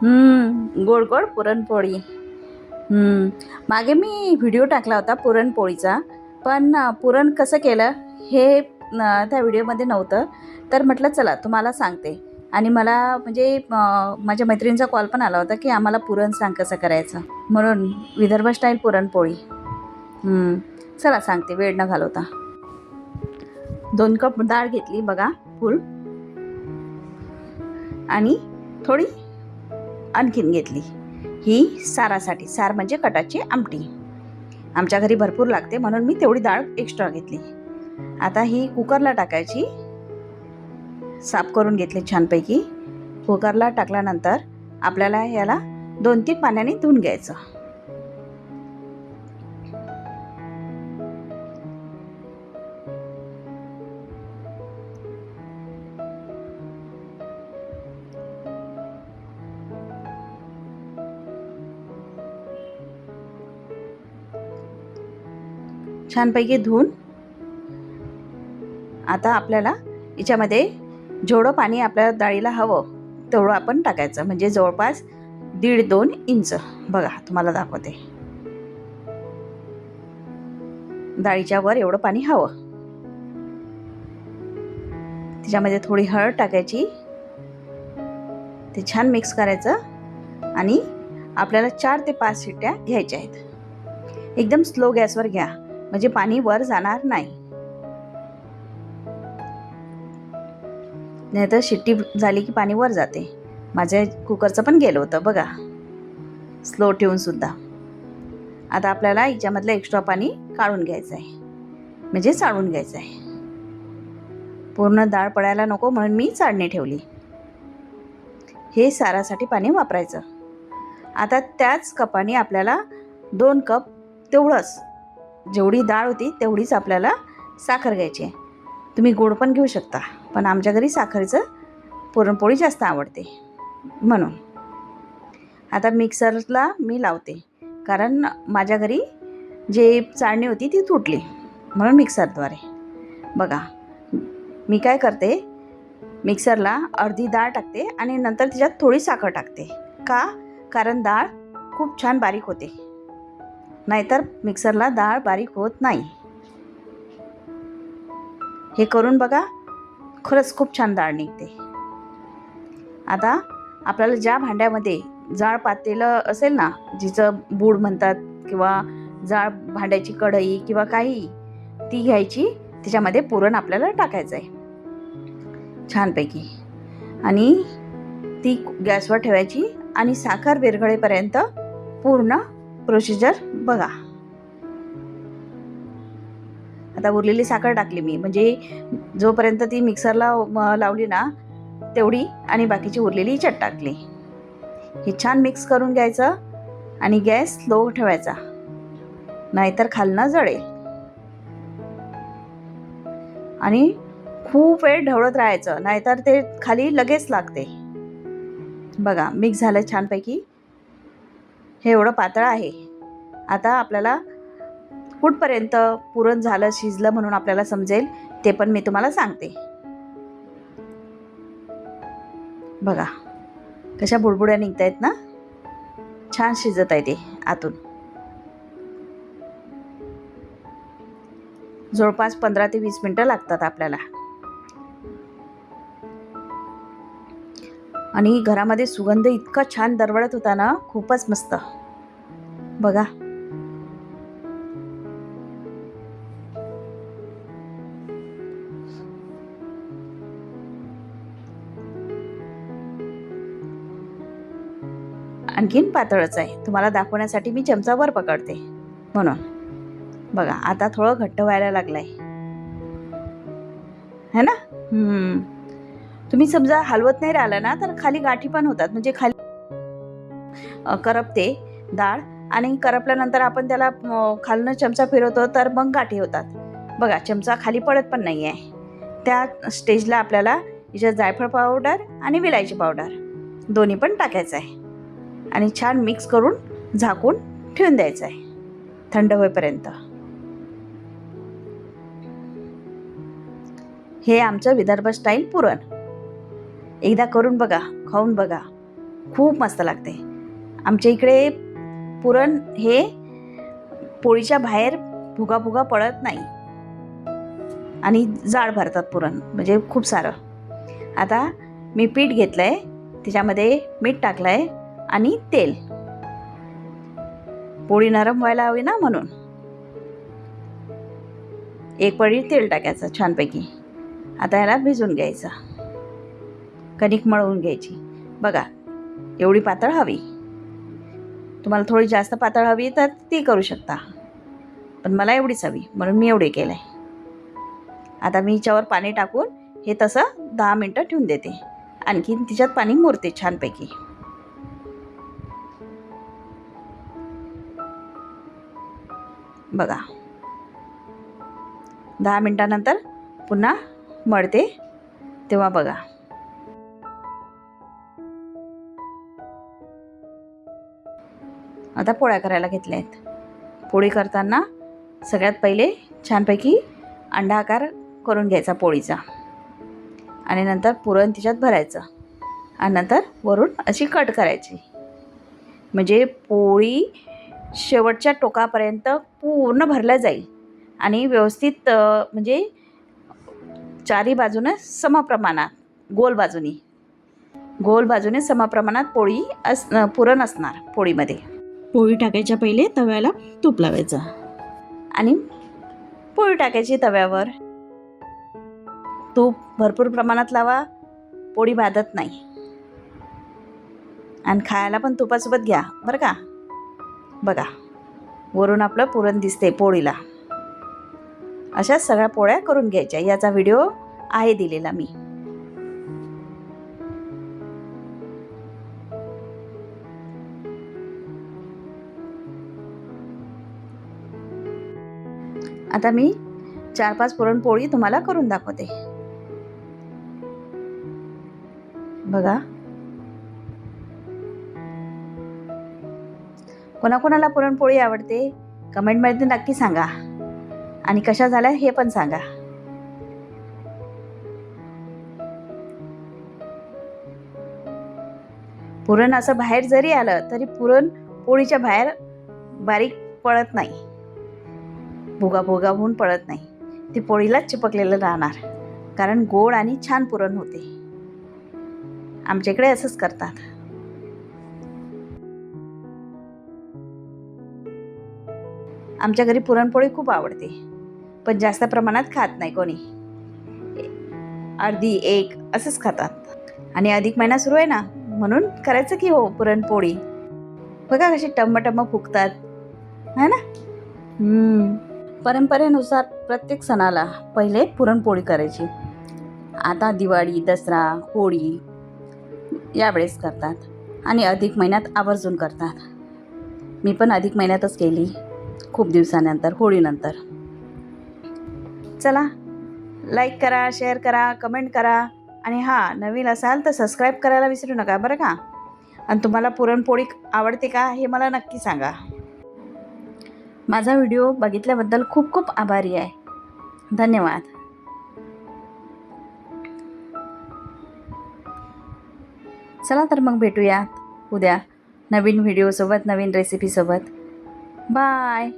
गोड गोड पुरणपोळी. मागे मी व्हिडिओ टाकला होता पुरणपोळीचा, पण पुरण कसं केलं हे त्या व्हिडिओमध्ये नव्हतं. तर म्हटलं चला तुम्हाला सांगते. आणि मला म्हणजे माझ्या मैत्रिणीचा कॉल पण आला होता की आम्हाला पुरण सांग कसं करायचं, म्हणून विदर्भ स्टाईल पुरणपोळी. चला सांगते वेळ न घालवता. 2 कप डाळ घेतली बघा फुल, आणि थोडी आणखीन घेतली ही सारासाठी. सार म्हणजे कटाची आमटी. आमच्या घरी भरपूर लागते म्हणून मी तेवढी डाळ एक्स्ट्रा घेतली. आता ही कुकरला टाकायची. साफ करून घेतली छानपैकी. कुकरला टाकल्यानंतर आपल्याला याला 2-3 पाण्याने धुवून घ्यायचं. छानपैकी धुवून आता आपल्याला याच्यामध्ये जेवढं पाणी आपल्या डाळीला हवं तेवढं आपण टाकायचं. म्हणजे जवळपास 1.5-2 इंच. बघा तुम्हाला दाखवते. डाळीच्या वर एवढं पाणी हवं. त्याच्यामध्ये थोडी हळद टाकायची. ते छान मिक्स करायचं आणि आपल्याला 4 ते 5 शिट्ट्या घ्यायच्या आहेत. एकदम स्लो गॅसवर घ्या म्हणजे पाणी वर जाणार नाही. नाहीतर शिट्टी झाली की पाणी वर जाते. माझ्या कुकरचं पण गेलं होतं बघा, स्लो ठेवून सुद्धा. आता आपल्याला याच्यामधलं एक्स्ट्रा पाणी काढून घ्यायचं आहे, म्हणजे चाळून घ्यायचं आहे. पूर्ण डाळ पडायला नको म्हणून मी चाळणी ठेवली. हे सारासाठी पाणी वापरायचं. आता त्याच कपाने आपल्याला 2 कप तेवढंच, जेवढी डाळ होती तेवढीच आपल्याला साखर घ्यायची आहे. तुम्ही गोड पण घेऊ शकता, पण आमच्या घरी साखरेचं पुरणपोळी जास्त आवडते म्हणून. आता मिक्सरला मी लावते, कारण माझ्या घरी जे चाळणी होती ती तुटली म्हणून मिक्सरद्वारे. बघा मी काय करते, मिक्सरला अर्धी डाळ टाकते आणि नंतर त्याच्यात थोडी साखर टाकते. का? कारण डाळ खूप छान बारीक होते, नाहीतर मिक्सरला डाळ बारीक होत नाही. हे करून बघा, खरंच खूप छान डाळ निघते. आता आपल्याला ज्या भांड्यामध्ये जाड पातेलं असेल ना, जिचं बूड म्हणतात, किंवा जाड भांड्याची कढई किंवा काही, ती घ्यायची. त्याच्यामध्ये पुरण आपल्याला टाकायचं आहे छानपैकी, आणि ती गॅसवर ठेवायची आणि साखर विरघळेपर्यंत पूर्ण प्रोसिजर बघा. आता उरलेली साखर टाकली मी, म्हणजे जोपर्यंत ती मिक्सरला लावली ना तेवढी, आणि बाकीची उरलेली ह्याच्यात टाकली. हे छान मिक्स करून घ्यायचं आणि गॅस स्लो ठेवायचा, नाहीतर खालनं जळेल. आणि खूप वेळ ढवळत राहायचं, नाहीतर ते खाली लगेच लागते. बघा मिक्स झालं छानपैकी. हे एवढं पातळ आहे. आता आपल्याला कुठपर्यंत पुरण झालं, शिजलं म्हणून आपल्याला समजेल ते पण मी तुम्हाला सांगते. बघा कशा बुडबुड्या निघत आहेत ना, छान शिजत आहे ते आतून. जवळपास 15 ते 20 मिनटं लागतात आपल्याला. आणि घरामध्ये सुगंध इतका छान दरवळत होता ना, खूपच मस्त. बघा आणखीन पातळच आहे. तुम्हाला दाखवण्यासाठी मी चमचा वर पकडते म्हणून. बघा आता थोडं घट्ट व्हायला लागलंय है ना. तुम्ही समजा हलवत नाही राहिलं ना तर खाली गाठी पण होतात, म्हणजे खाली करपते डाळ, आणि करपल्यानंतर आपण त्याला खालनं चमचा फिरवतो तर मग गाठी होतात. बघा चमचा खाली पडत पण नाही आहे. त्या स्टेजला आपल्याला याच्यात जायफळ पावडर आणि विलायची पावडर दोन्ही पण टाकायचं आहे, आणि छान मिक्स करून झाकून ठेवून द्यायचं आहे थंड होईपर्यंत. हे आमचं विदर्भ स्टाईल पुरण. एकदा करून बघा, खाऊन बघा, खूप मस्त लागते. आमच्या इकडे पुरण हे पोळीच्या बाहेर फुगा फुगा पडत नाही आणि जाड भरतात पुरण, म्हणजे खूप सारं. आता मी पीठ घेतलं आहे, त्याच्यामध्ये मीठ टाकलं आहे आणि तेल. पोळी नरम व्हायला हवी ना, म्हणून एक पळी तेल टाकायचं छानपैकी. आता ह्याला भिजवून घ्यायचं, कणिक मळवून घ्यायची. बघा एवढी पातळ हवी. तुम्हाला थोडी जास्त पातळ हवी तर ती करू शकता, पण मला एवढीच हवी म्हणून मी एवढे केलं आहे. आता मी हिच्यावर पाणी टाकून हे तसं 10 मिनटं ठेवून देते. आणखीन तिच्यात पाणी मुरते छानपैकी. बघा 10 मिनटानंतर पुन्हा मळते तेव्हा बघा. आता पोळ्या करायला घेतल्या आहेत. पोळी करताना सगळ्यात पहिले छानपैकी अंडाकार करून घ्यायचा पोळीचा, आणि नंतर पुरण तिच्यात भरायचं, आणि नंतर वरून अशी कट करायची. म्हणजे पोळी शेवटच्या टोकापर्यंत पूर्ण भरल्या जाईल आणि व्यवस्थित म्हणजे चारी बाजूने समप्रमाणात गोल बाजूने समप्रमाणात पुरण असणार पोळीमध्ये. पोळी टाकायच्या पहिले तव्याला तूप लावायचं आणि पोळी टाकायची तव्यावर. तूप भरपूर प्रमाणात लावा, पोळी बाधत नाही. आणि खायला पण तुपासोबत घ्या बरं का. बघा वरून आपलं पुरण दिसते पोळीला. अशा सगळ्या पोळ्या करून घ्यायच्या. याचा व्हिडिओ आहे दिलेला मी. आता मी 4-5 पुरणपोळी तुम्हाला करून दाखवते. बघा कोणाकोणाला पुरणपोळी आवडते कमेंटमध्ये नक्की सांगा, आणि कशा झाल्या हे पण सांगा. पुरण असं बाहेर जरी आलं तरी पुरण पोळीच्या बाहेर बारीक पडत नाही, भुगा होऊन पडत नाही. ती पोळीलाच चिपकलेलं राहणार, कारण गोड आणि छान पुरण होते. आमच्याकडे असंच करतात. आमच्या घरी पुरणपोळी खूप आवडते, पण जास्त प्रमाणात खात नाही कोणी. अर्धी एक असंच खातात. आणि अधिक महिना सुरू आहे ना, म्हणून करायचं की हो पुरणपोळी. बघा कशी टम्म फुगतात है ना. परंपरेनुसार प्रत्येक सणाला पहिले पुरणपोळी करायची. आता दिवाळी, दसरा, होळी यावेळेस करतात, आणि अधिक महिन्यात आवर्जून करतात. मी पण अधिक महिन्यातच केली, खूप दिवसानंतर, होळीनंतर. चला लाईक करा, शेअर करा, कमेंट करा, आणि हां नवीन असाल तर सबस्क्राईब करायला विसरू नका बरं का. आणि तुम्हाला पुरणपोळी आवडते का हे मला नक्की सांगा. माझा व्हिडिओ बघितल्याबद्दल खूप खूप आभारी आहे. धन्यवाद. चला तर मग भेटूयात उद्या नवीन व्हिडिओसोबत, नवीन रेसिपीसोबत. बाय.